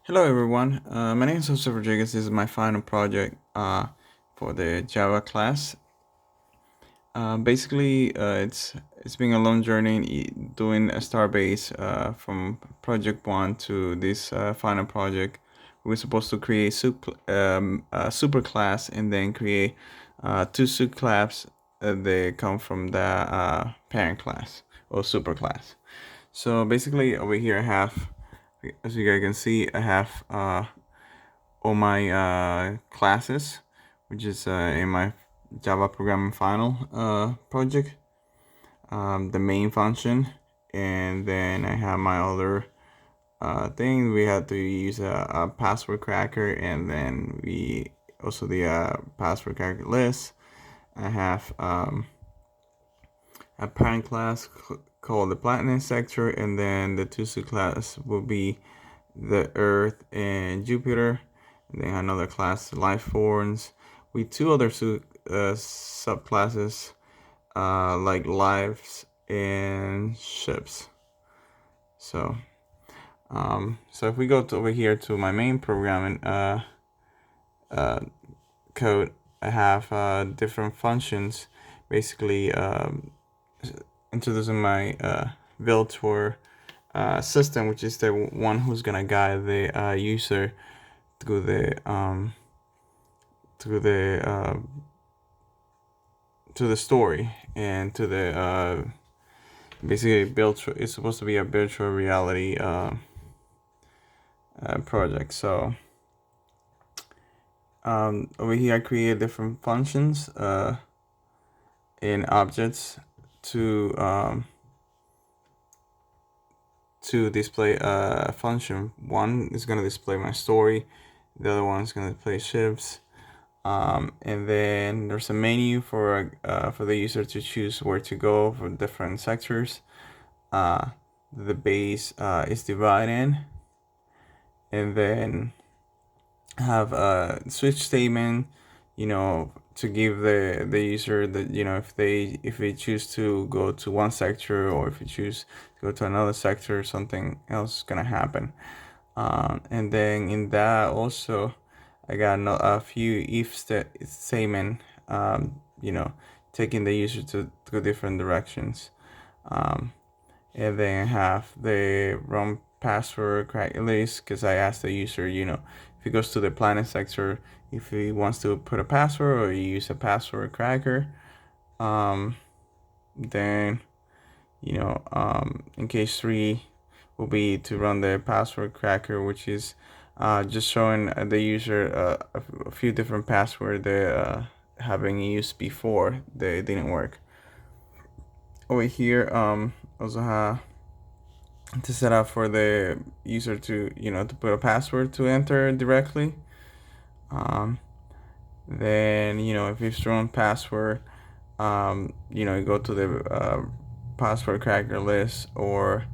Hello everyone, my name is Jose Rodriguez. This is my final project for the Java class. It's been a long journey doing a starbase from project one to this final project. We're supposed to create a super class and then create two subclass that come from the parent class or super class. So basically over here I have, as you guys can see, I have all my classes, which is in my Java programming final project, the main function, and then I have my other thing. We had to use a password cracker, and then we also the password cracker list. I have a parent class called the platinum sector, and then the two subclass will be the Earth and Jupiter. And then another class, life forms, with two other subclasses like lives and ships. So if we go over here to my main programming code, I have different functions, basically introducing my build tour system, which is the one who's gonna guide the user through the to the story and to the basically it's supposed to be a virtual reality project. So over here I create different functions in objects to display a function. One is going to display my story, the other one is going to display ships, and then there's a menu for the user to choose where to go for different sectors. The base is divided, and then have a switch statement, to give the user that, if they choose to go to one sector, or if you choose to go to another sector, something else is gonna happen. And then in that also I got a few if statement, taking the user to different directions. And then I have the wrong password crack list, because I asked the user, if he goes to the planet sector, if he wants to put a password or use a password cracker. Then in case 3 will be to run the password cracker, which is just showing the user a few different passwords they having used before they didn't work. Over here also have to set up for the user to to put a password to enter directly. Then if it's wrong password, you go to the password cracker list or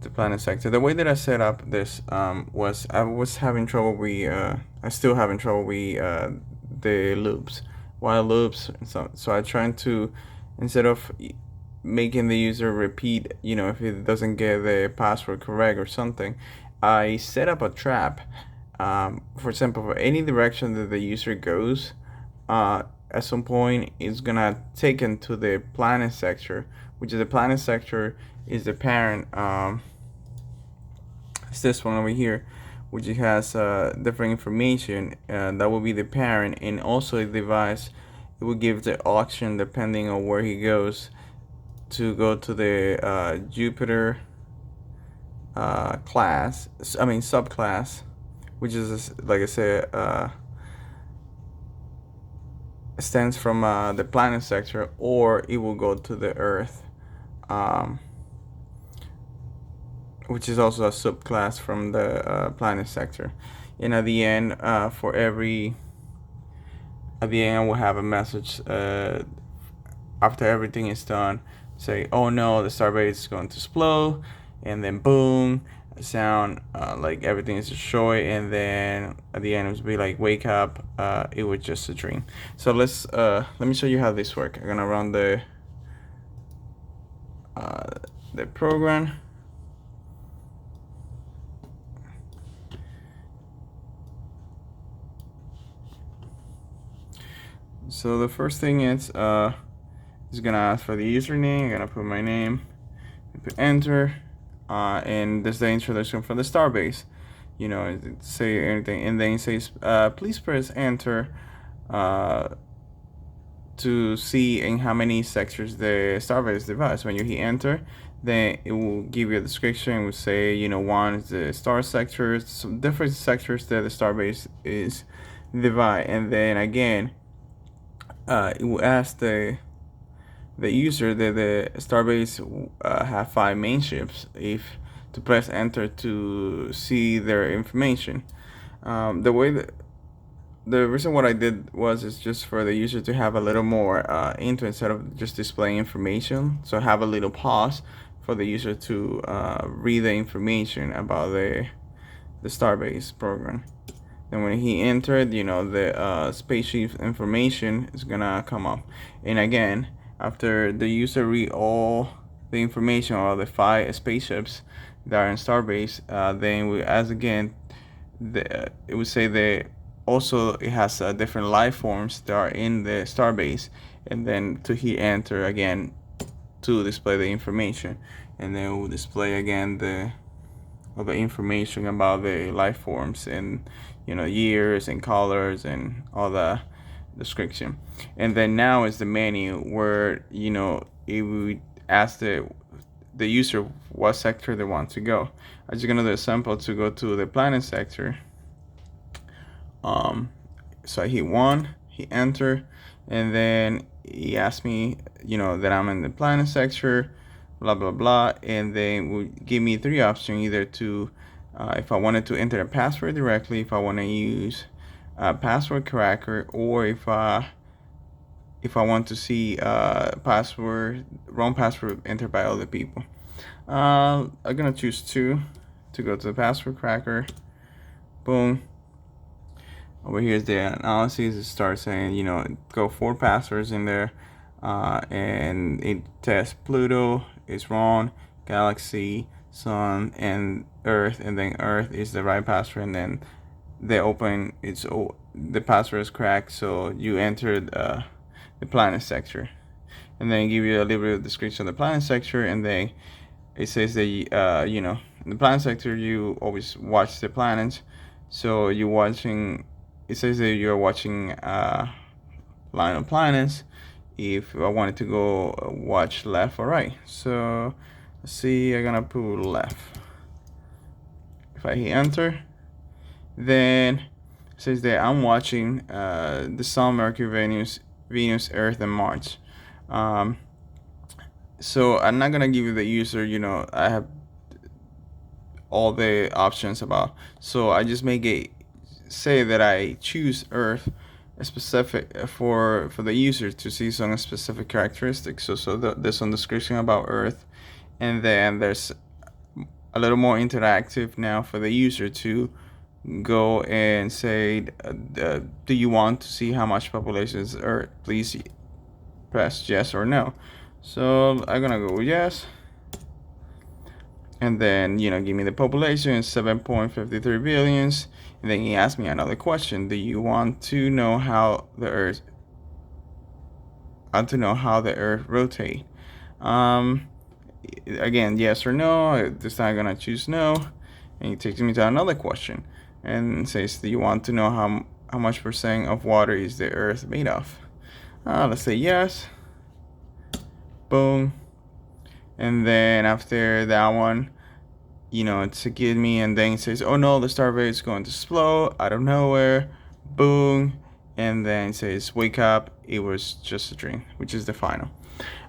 the planet sector. The way that I set up this was I was having trouble with I still having trouble with the loops, while loops. So I tried to, instead of making the user repeat, if it doesn't get the password correct or something, I set up a trap. For example, for any direction that the user goes, at some point it's gonna take him to the planet sector, which is the planet sector is the parent. It's this one over here, which has different information. That will be the parent, and also a device. It will give the option depending on where he goes to go to the Jupiter class. I mean subclass, which is, like I said, stands from the planet sector, or it will go to the Earth, which is also a subclass from the planet sector. And at the end, at the end, we'll have a message after everything is done. Say, oh no, the starbase is going to explode, and then boom, sound like everything is destroyed, and then at the end it would be like, wake up, it was just a dream. So let me show you how this works. I'm gonna run the program. So the first thing is gonna ask for the username. I'm gonna put my name, put enter, and this is the introduction for the starbase. Say anything, and then it says please press enter to see in how many sectors the starbase divides. When you hit enter, then it will give you a description. It will say, one is the star sectors, some different sectors that the starbase is divide, and then again, it will ask the user that the starbase have 5 main ships if to press enter to see their information. The reason what I did was is just for the user to have a little more into instead of just displaying information. So have a little pause for the user to read the information about the starbase program. Then when he entered, the spaceship information is gonna come up. And again, after the user read all the information about the 5 spaceships that are in starbase, then we ask again. It would say that also it has different life forms that are in the starbase, and then to hit enter again to display the information, and then it will display again the information about the life forms and years and colors and all the description. And then now is the menu where it would ask the user what sector they want to go. I'm just gonna do a sample to go to the planet sector. So I hit 1, hit enter, and then he asked me, that I'm in the planet sector, blah blah blah, and then would give me 3 options, either to if I wanted to enter a password directly, if I want to use a password cracker, or if I want to see wrong password entered by other people. I'm gonna choose 2 to go to the password cracker. Boom. Over here is the analysis. It starts saying, go 4 passwords in there, and it tests Pluto is wrong, Galaxy, Sun, and Earth, and then Earth is the right password, and then the password is cracked, so you entered the planet sector, and then give you a little bit of description of the planet sector, and then it says that in the planet sector you always watch the planets, so you're watching. It says that you're watching line of planets. If I wanted to go watch left or right, so let's see, I'm gonna put left. If I hit enter, then it says that I'm watching the Sun, Mercury, Venus, Earth, and Mars. So I'm not gonna give you the user. I have all the options about. So I just make it say that I choose Earth specific for the user to see some specific characteristics. So there's some description about Earth, and then there's a little more interactive now for the user to go and say, do you want to see how much population is Earth? Please press yes or no. So I'm gonna go yes, and then give me the population is 7.53 billions. And then he asked me another question. Do you want to know how the Earth rotate? Again, yes or no. This time I'm gonna choose no, and he takes me to another question and says, do you want to know how much percent of water is the Earth made of? Let's say yes. Boom. And then after that one, it's a give me, and then it says, oh no, the starbase is going to explode out of nowhere. Boom. And then it says, wake up, it was just a dream, which is the final.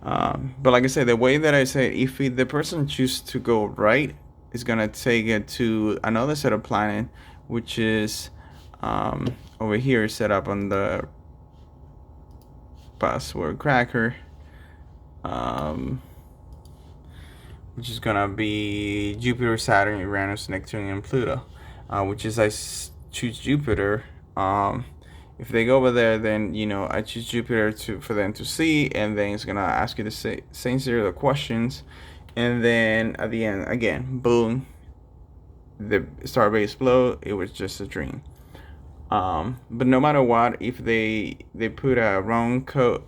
But like I said, the way that I say, if the person chooses to go right, it's gonna take it to another set of planet, which is over here set up on the password cracker, which is gonna be Jupiter, Saturn, Uranus, Neptune, and Pluto. Which is I choose Jupiter. If they go over there, then I choose Jupiter for them to see, and then it's gonna ask you the same series of questions, and then at the end again, boom, the starbase explode. It was just a dream. But no matter what, if they put a wrong code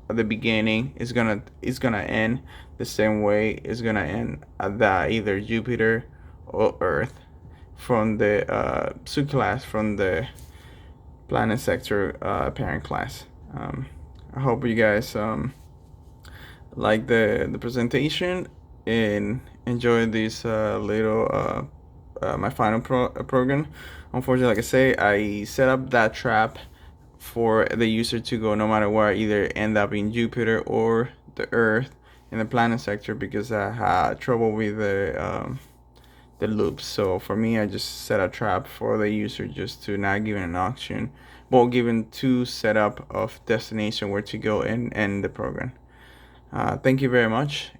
at the beginning, it's gonna end the same way. It's gonna end at that either Jupiter or Earth from the subclass from the planet sector parent class. I hope you guys like the presentation and enjoy this little my final program. Unfortunately, like I say, I set up that trap for the user to go no matter where, either end up in Jupiter or the Earth in the planet sector, because I had trouble with the loops. So for me, I just set a trap for the user just to not give an option, but given two setup of destination where to go and end the program. Thank you very much,